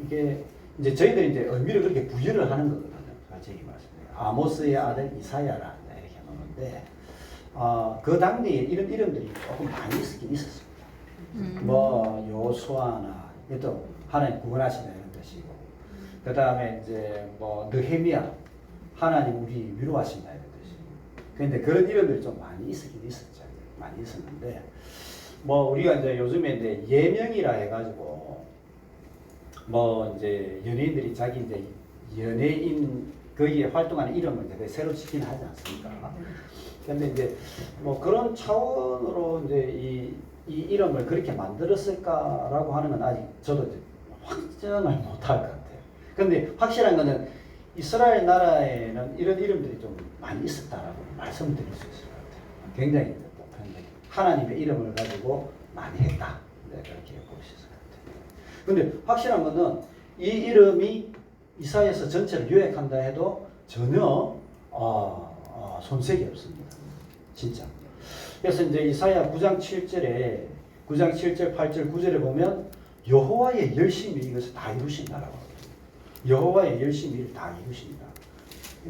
이게 이제 저희들이 이제 의미를 그렇게 부여를 하는 거거든요. 솔직히 말씀드려요. 아모스의 아들 이사야라 이렇게 놓는데 그 당대에 이런 이름들이 조금 많이 있었긴 있었습니다. 뭐 요수아나 또 하나님 구원하시다는 뜻이고 그 다음에 이제 뭐 느헤미야 하나님 우리 위로하신다 이런 뜻이고 그런데 그런 이름들이 좀 많이 있었긴 있었죠. 많이 있었는데 뭐 우리가 이제 요즘에 이제 예명이라 해가지고 뭐 이제 연예인들이 자기 이제 연예인 거기에 활동하는 이름을 이제 새로 짓긴 하지 않습니까? 근데 이제 뭐 그런 차원으로 이제 이 이름을 그렇게 만들었을까라고 하는 건 아직 저도 이제 확정을 못할 것 같아요. 근데 확실한 거는 이스라엘 나라에는 이런 이름들이 좀 많이 있었다라고 말씀드릴 수 있을 것 같아요. 굉장히 보편적인 하나님의 이름을 가지고 많이 했다. 네, 그렇게 볼 수 있을 것 같아요. 근데 확실한 거는 이 이름이 이사야서 전체를 요약한다 해도 전혀 손색이 없습니다. 진짜. 그래서 이제 이사야 9장 7절에 9장 7절 8절 9절에 보면 여호와의 열심히 이것을 다 이루신다라고 합니다. 여호와의 열심히 이를 다 이루신다.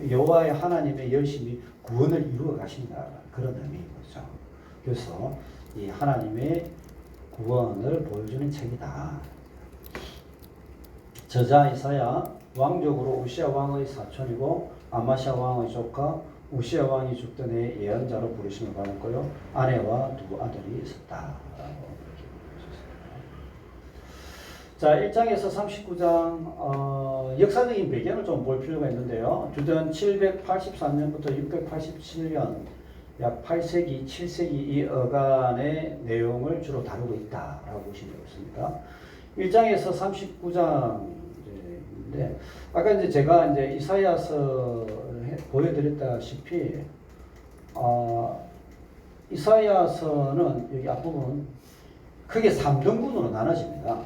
여호와의 하나님의 열심히 구원을 이루어 가신다. 그런 의미인 거죠. 그래서 이 하나님의 구원을 보여주는 책이다. 저자 이사야 왕족으로 우시아 왕의 사촌이고 아마샤 왕의 조카 우시아 왕이 죽던 해에 예언자로 부르심을 받았고요. 아내와 두 아들이 있었다. 자, 1장에서 39장 역사적인 배경을 좀 볼 필요가 있는데요. 주전 783년부터 687년 약 8세기, 7세기 이 어간의 내용을 주로 다루고 있다라고 보시면 되겠습니다. 1장에서 39장인데 아까 이제 제가 이제 이사야서를 보여드렸다시피 이사야서는 여기 앞부분 크게 3등분으로 나눠집니다.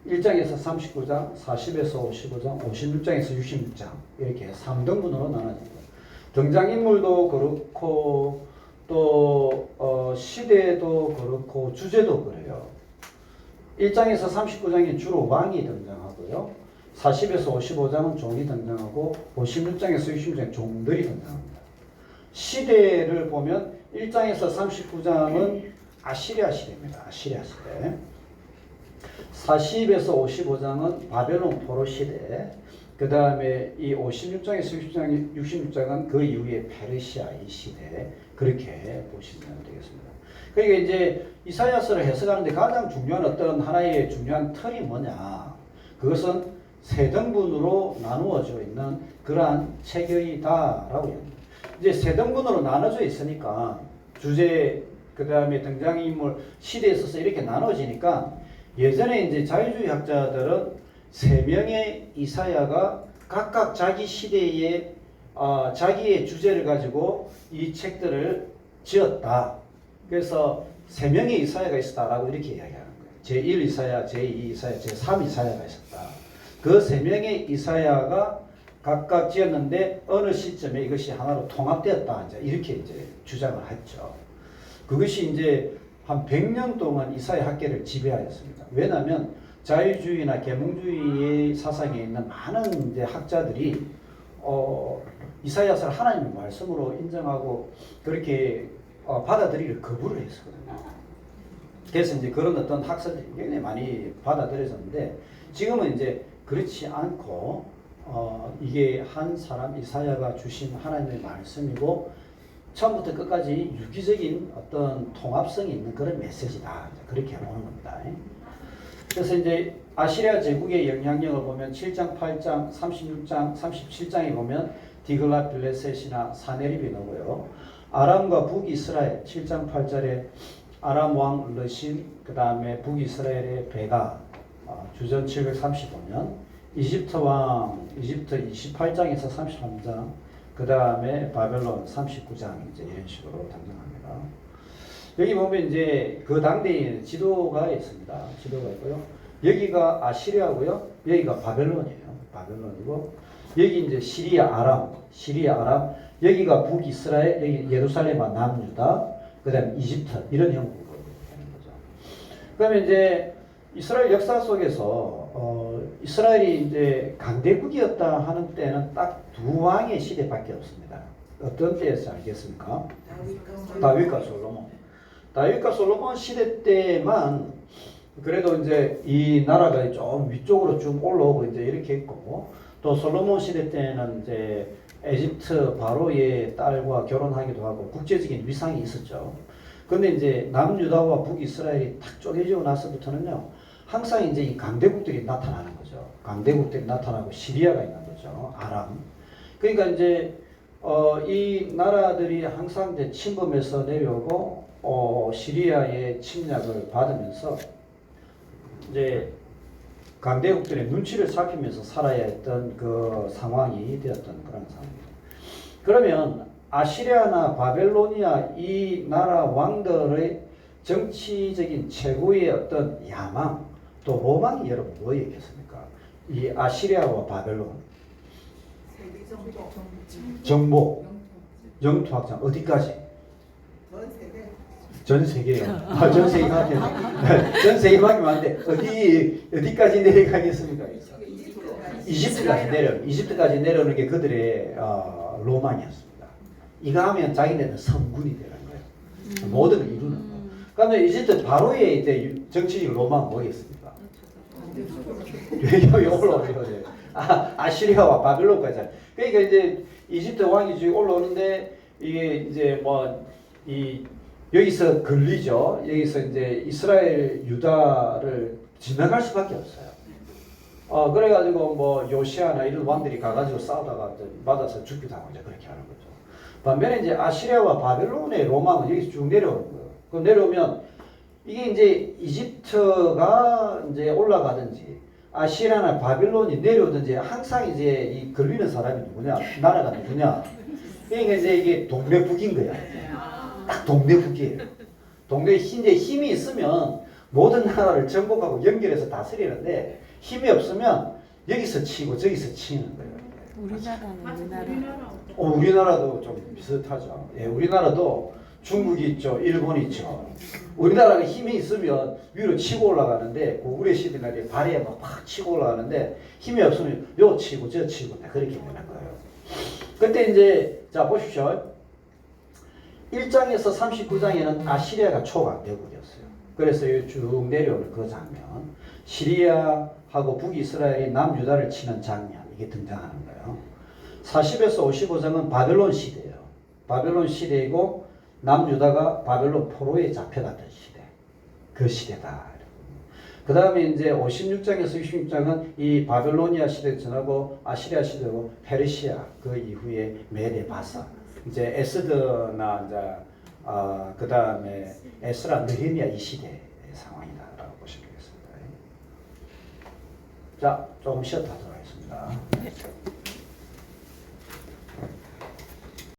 1장에서 39장, 40에서 55장, 56장에서 66장 이렇게 3등분으로 나눠집니다. 등장인물도 그렇고 또 시대도 그렇고 주제도 그래요. 1장에서 39장에 주로 왕이 등장하고요. 40에서 55장은 종이 등장하고 56장에서 60장 종들이 등장합니다. 시대를 보면 1장에서 39장은 아시리아 시대입니다. 아시리아 시대. 40에서 55장은 바벨론 포로 시대. 그 다음에 이 56장에서 66장은 그 이후에 페르시아 이 시대. 그렇게 보시면 되겠습니다. 그러니까 이제 이사야서를 해석하는데 가장 중요한 어떤 하나의 중요한 틀이 뭐냐. 그것은 세 등분으로 나누어져 있는 그러한 체계이다라고 합니다. 이제 세 등분으로 나눠져 있으니까 주제, 그 다음에 등장인물, 시대에 있어서 이렇게 나눠지니까 예전에 이제 자유주의 학자들은 세 명의 이사야가 각각 자기 시대에 자기의 주제를 가지고 이 책들을 지었다. 그래서 세 명의 이사야가 있었다라고 이렇게 이야기하는 거예요. 제1 이사야, 제2 이사야, 제3 이사야가 있었다. 그 세 명의 이사야가 각각 지었는데 어느 시점에 이것이 하나로 통합되었다. 이렇게 이제 주장을 했죠. 그것이 이제 한 100년 동안 이사야 학계를 지배하였습니다. 왜냐하면 자유주의나 계몽주의의 사상에 있는 많은 이제 학자들이 이사야서를 하나님의 말씀으로 인정하고 그렇게 받아들이기를 거부를 했었거든요. 그래서 이제 그런 어떤 학설들이 굉장히 많이 받아들여졌는데 지금은 이제 그렇지 않고 이게 한 사람 이사야가 주신 하나님의 말씀이고 처음부터 끝까지 유기적인 어떤 통합성이 있는 그런 메시지다. 그렇게 보는 겁니다. 그래서 이제 아시리아 제국의 영향력을 보면 7장, 8장, 36장, 37장에 보면 디글라 빌레셋이나 사네립이 나오고요. 아람과 북이스라엘 7장 8절에 아람 왕 르신, 그 다음에 북이스라엘의 베가 주전 735년, 이집트 왕 이집트 28장에서 33장, 그 다음에 바벨론 39장 이제 이런 식으로 등장합니다. 여기 보면 이제 그 당대의 지도가 있습니다. 지도가 있고요. 여기가 아시리아고요. 여기가 바벨론이에요. 바벨론이고 여기 이제 시리아 아람, 여기가 북이스라엘, 여기 예루살렘과 남유다, 그다음 이집트 이런 형국으로 되는 거죠. 그러면 이제 이스라엘 역사 속에서 이스라엘이 이제 강대국이었다 하는 때는 딱 두 왕의 시대밖에 없습니다. 어떤 때였지 알겠습니까? 다윗과 솔로몬. 다윗과 솔로몬 시대 때만 그래도 이제 이 나라가 좀 위쪽으로 좀 올라오고 이제 이렇게 있고 또 솔로몬 시대 때는 이제 에집트 바로의 딸과 결혼하기도 하고 국제적인 위상이 있었죠. 그런데 이제 남유다와 북이스라엘이 탁 쪼개지고 나서부터는요, 항상 이제 이 강대국들이 나타나는 거죠. 강대국들이 나타나고 시리아가 있는 거죠. 아람. 그러니까 이제 이 나라들이 항상 이제 침범해서 내려오고 시리아의 침략을 받으면서 이제 강대국들의 눈치를 살피면서 살아야 했던 그 상황이 되었던 그런 상황입니다. 그러면 아시리아나 바벨로니아 이 나라 왕들의 정치적인 최고의 어떤 야망 또 로망이 여러분 뭐였겠습니까? 이 아시리아와 바벨론 정복, 영토 확장 어디까지? 전 세계요. 전 세계밖에 전 세계밖에 많은데 어디까지 내려가겠습니까? 이집트까지 내려오는 게 그들의 로망이었습니다. 이거 하면 자기네는 성군이 되는 거예요. 모든 걸 이루는 거. 그러면 이집트 바로의 이제 정치적 로망은 뭐겠습니까? 올라오죠. 아시리아와 바벨론까지. 그러니까 이제 이집트 왕이 올라오는데 이게 이제 여기서 걸리죠. 여기서 이제 이스라엘 유다를 지나갈 수밖에 없어요. 그래가지고 요시아나 이런 왕들이 가가지고 싸우다가 맞아서 죽기도 하고 이제 그렇게 하는 거죠. 반면에 이제 아시리아와 바벨론의 로망은 여기서 쭉 내려오는 거예요. 그 내려오면 이게 이제 이집트가 이제 올라가든지 아시리아나 바벨론이 내려오든지 항상 이제 이 걸리는 사람이 누구냐, 나라가 누구냐. 그러니까 이제 이게 동네북인 거야. 딱 동네북이에요. 동네에 이제 힘이 있으면 모든 나라를 정복하고 연결해서 다스리는데 힘이 없으면 여기서 치고 저기서 치는 거예요. 우리나라는 우리나라. 우리나라도 좀 비슷하죠. 예, 우리나라도 중국이 있죠. 일본 있죠. 우리나라가 힘이 있으면 위로 치고 올라가는데 고구려 시대나 발에 막 치고 올라가는데 힘이 없으면 요 치고 저 치고 그렇게 되는 거예요. 그때 이제 자 보십시오. 1장에서 39장에는 아시리아가 초강대국이었어요. 그래서 쭉 내려오는 그 장면, 시리아하고 북이스라엘이 남유다를 치는 장면 이게 등장하는 거예요. 40에서 55장은 바벨론 시대예요. 바벨론 시대이고 남유다가 바벨론 포로에 잡혀갔던 시대. 그 시대다. 그 다음에 이제 56장에서 66장은 이 바벨로니아 시대 지나고 아시리아 시대고 페르시아 그 이후에 메데 바사. 이제 에스더나 이제 그 다음에 에스라 느헤미야 이 시대의 상황이다라고 보시면 되겠습니다. 자, 조금 쉬었다 하도록 하겠습니다.